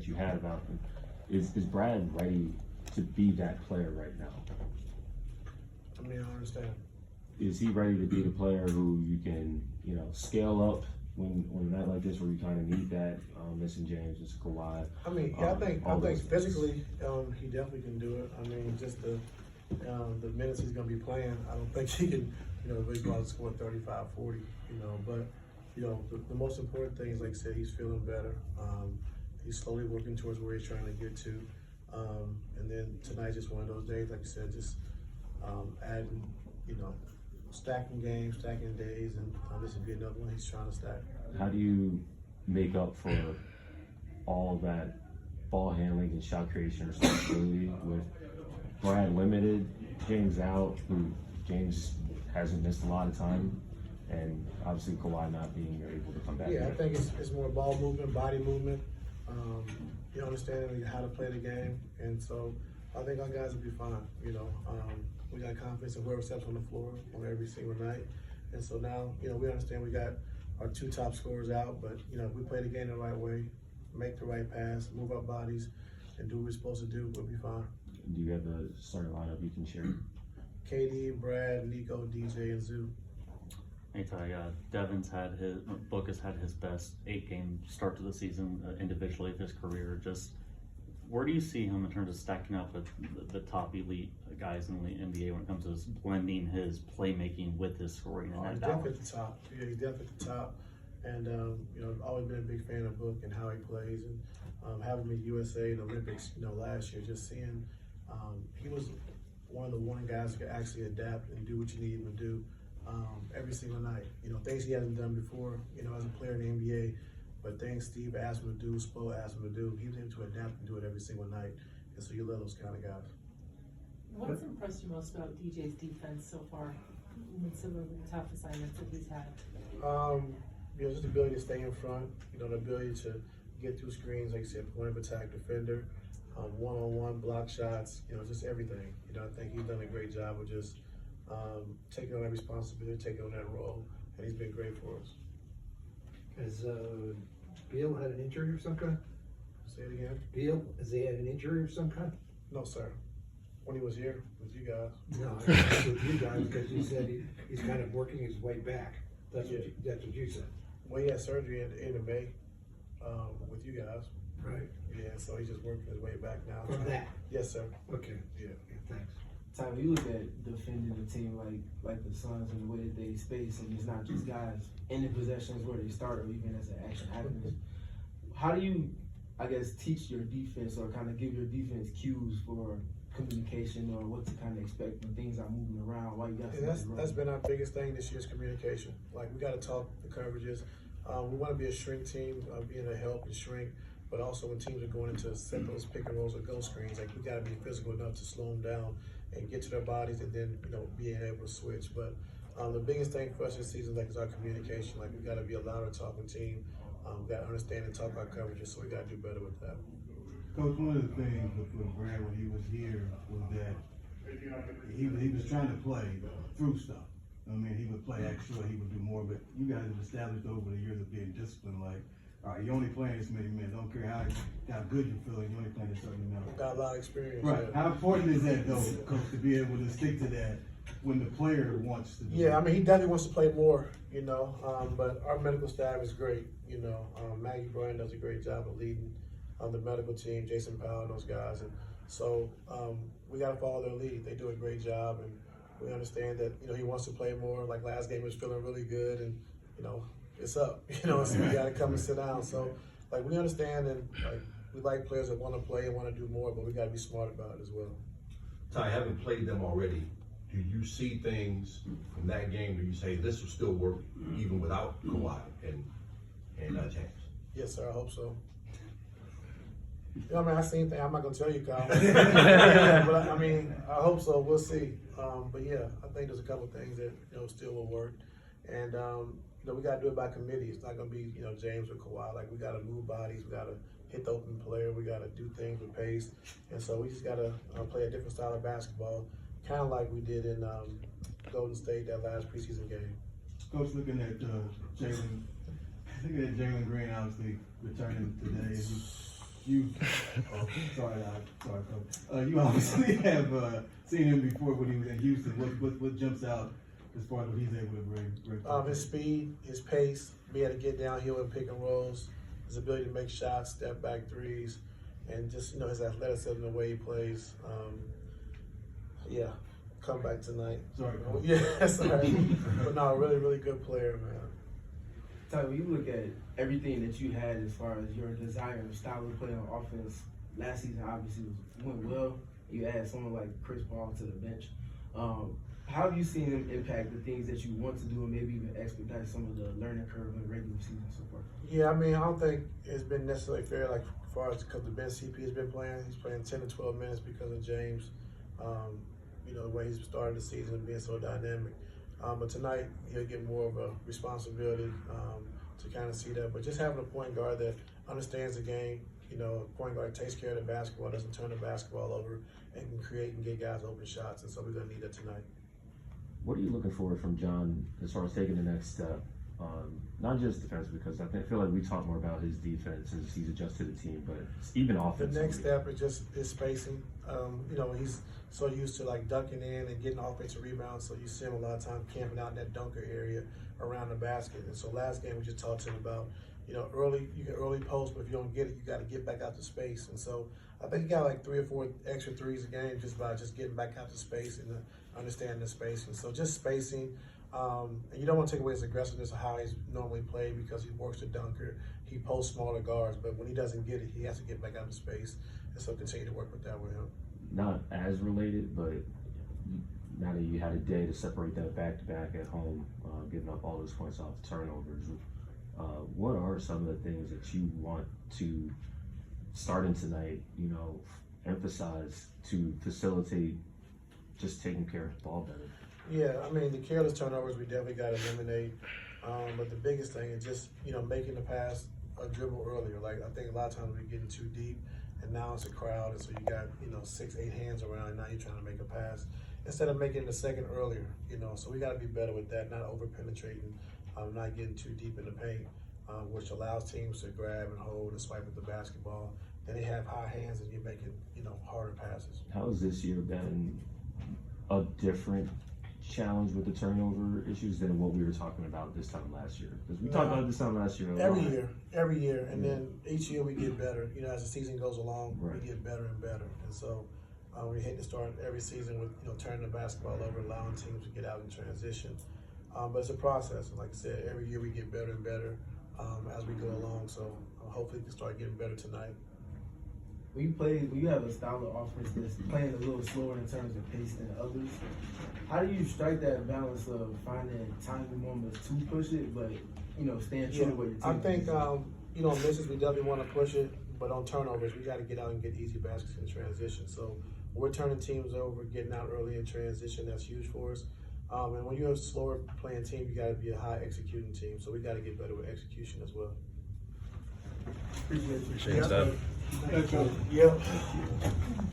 you had about him. Is Brad ready to be that player right now? I mean, I understand. Is he ready to be the player who you can, scale up when a night like this where you kind of need that, missing James, missing Kawhi? I mean, yeah, I think physically, he definitely can do it. I mean, just the minutes he's going to be playing, I don't think he can, really go out and score 35, 40, but, the most important thing is, like I said, he's feeling better. He's slowly working towards where he's trying to get to. And then tonight's just one of those days, like I said, just adding, stacking games, stacking days, and this will be another one he's trying to stack. How do you make up for all that ball handling and shot creation responsibility with Brad limited, James out, who James hasn't missed a lot of time, and obviously Kawhi not being able to come back? Yeah, I think it's more ball movement, body movement, understanding how to play the game, and so I think our guys will be fine. We got confidence in whoever steps on the floor on every single night, and so now we understand we got our two top scorers out, but if we play the game the right way, make the right pass, move our bodies, and do what we're supposed to do, we'll be fine. Do you have a starting lineup you can share? KD, Brad, Nico, DJ, and Zoo. Hey Ty, Book has had his best 8-game start to the season individually of his career. Just where do you see him in terms of stacking up with the top elite guys in the NBA when it comes to blending his playmaking with his scoring and that He's balance? definitely at the top. Yeah, he's definitely at the top. And I've always been a big fan of Book and how he plays, and having him at USA and Olympics, last year, just seeing he was one of the guys who could actually adapt and do what you need him to do every single night. Things he hasn't done before, as a player in the NBA, but things Steve asked him to do, Spo asked him to do, he was able to adapt and do it every single night. And so you love those kind of guys. What's impressed you most about DJ's defense so far in some of the tough assignments that he's had? Just the ability to stay in front, the ability to get through screens, like I said, point of attack defender, one-on-one block shots, just everything. I think he's done a great job of just taking on that responsibility, taking on that role, and he's been great for us. Has Beal had an injury of some kind? Say it again? Beal, has he had an injury of some kind? No, sir. When he was here with you guys. No, I was with you guys because you said he's kind of working his way back. That's what you said. Well, he had surgery at the end of May with you guys. Right. Yeah, so he's just working his way back now. From that? Yes, sir. Okay. Yeah. Thanks. Ty, when you look at defending a team like the Suns and the way that they space, and it's not just guys in the possessions where they start or even as the action happens, how do you, teach your defense or kind of give your defense cues for communication or what to kind of expect when things are moving around? Why you got that's been our biggest thing this year is communication. Like, we got to talk the coverages. We want to be a shrink team, being a help and shrink, but also when teams are going into set those pick and rolls or go screens, like, we got to be physical enough to slow them down and get to their bodies, and then being able to switch. But the biggest thing for us this season is our communication. Like, we got to be a louder talking team. We got to understand and talk our coverages, so we got to do better with that. Coach, one of the things with Brad when he was here was that he was trying to play through stuff. I mean, he would play extra, he would do more, but you guys have established over the years of being disciplined, like, all right, you're only playing this many minutes. Don't care how good you feel, you're only playing a certain amount. Got a lot of experience. Right. Yeah. How important is that, though, Coach, to be able to stick to that when the player wants to do it? Yeah, I mean, he definitely wants to play more, but our medical staff is great. Maggie Bryan does a great job of leading the medical team, Jason Powell and those guys. And so we got to follow their lead. They do a great job, and we understand that, he wants to play more. Like, last game, he was feeling really good, and, it's up, so we got to come and sit down. So, like, we understand, and we like players that want to play and want to do more, but we got to be smart about it as well. Ty, having played them already, do you see things from that game where you say this will still work even without Kawhi and James? Yes, sir. I hope so. I seen things. I'm not gonna tell you, Kyle. But I hope so. We'll see. But yeah, I think there's a couple things that still will work, and we got to do it by committee. It's not gonna be James or Kawhi. Like, we got to move bodies. We got to hit the open player. We got to do things with pace, and so we just got to play a different style of basketball, kind of like we did in Golden State that last preseason game. Coach, looking at Jalen Green, obviously returning today. you, sorry, Coach. You obviously have seen him before when he was in Houston. What jumps out as far as what he's able to bring? His speed, his pace, be able to get downhill and pick and rolls, his ability to make shots, step back threes, and just, you know, his athleticism, the way he plays. Yeah, come back tonight. Sorry, Coach. Yeah, sorry. But no, really, really good player, man. Ty, when you look at everything that you had as far as your desire and style of play on offense, last season obviously went well. You add someone like Chris Paul to the bench. How have you seen him impact the things that you want to do and maybe even expedite some of the learning curve in the regular season so far? Yeah, I mean, I don't think it's been necessarily fair, like, as far as because the bench CP has been playing. He's playing 10 to 12 minutes because of James. You know, the way he's started the season and being so dynamic. But tonight, he'll get more of a responsibility to kind of see that. But just having a point guard that understands the game, you know, a point guard takes care of the basketball, doesn't turn the basketball over, and can create and get guys open shots. And so we're going to need that tonight. What are you looking for from John as far as taking the next step? Not just defense, because I feel like we talk more about his defense as he's adjusted the team, but even offense. The next step is just his spacing. You know, he's so used to like dunking in and getting offensive rebounds, so you see him a lot of times camping out in that dunker area around the basket. And so last game we just talked to him about, you know, you can early post, but if you don't get it, you got to get back out to space. And so I think he got like 3 or 4 extra threes a game just by just getting back out to space and understanding the spacing. So just spacing. And you don't want to take away his aggressiveness of how he's normally played because he works the dunker. He posts smaller guards, but when he doesn't get it, he has to get back out of space. And so continue to work with that with him. Not as related, but now that you had a day to separate that back-to-back at home, giving up all those points off turnovers, what are some of the things that you want to, starting tonight, you know, emphasize to facilitate just taking care of the ball better? Yeah, I mean, the careless turnovers we definitely got to eliminate. But the biggest thing is just, you know, making the pass a dribble earlier. Like, I think a lot of times we're getting too deep, and now it's a crowd, and so you got, you know, 6, 8 hands around, and now you're trying to make a pass instead of making it a second earlier, you know. So we got to be better with that, not over-penetrating, not getting too deep in the paint, which allows teams to grab and hold and swipe at the basketball. Then they have high hands, and you're making, you know, harder passes. How has this year been a different challenge with the turnover issues than what we were talking about this time last year? Because we talked about this time last year a lot. Every year, and then each year we get better. You know, as the season goes along, we get better and better. And so we hate to start every season with, you know, turning the basketball over, allowing teams to get out in transition. But it's a process. And like I said, every year we get better and better as we go along. So hopefully we can start getting better tonight. When you have a style of offense that's playing a little slower in terms of pace than others, how do you strike that balance of finding timely moments to push it, but, you know, staying true to what your team I think, you know, on misses, we definitely want to push it, but on turnovers, we got to get out and get easy baskets in transition. So we're turning teams over, getting out early in transition. That's huge for us. And when you're a slower playing team, you got to be a high executing team. So we got to get better with execution as well. Appreciate you. Appreciate it, Steph. Yeah.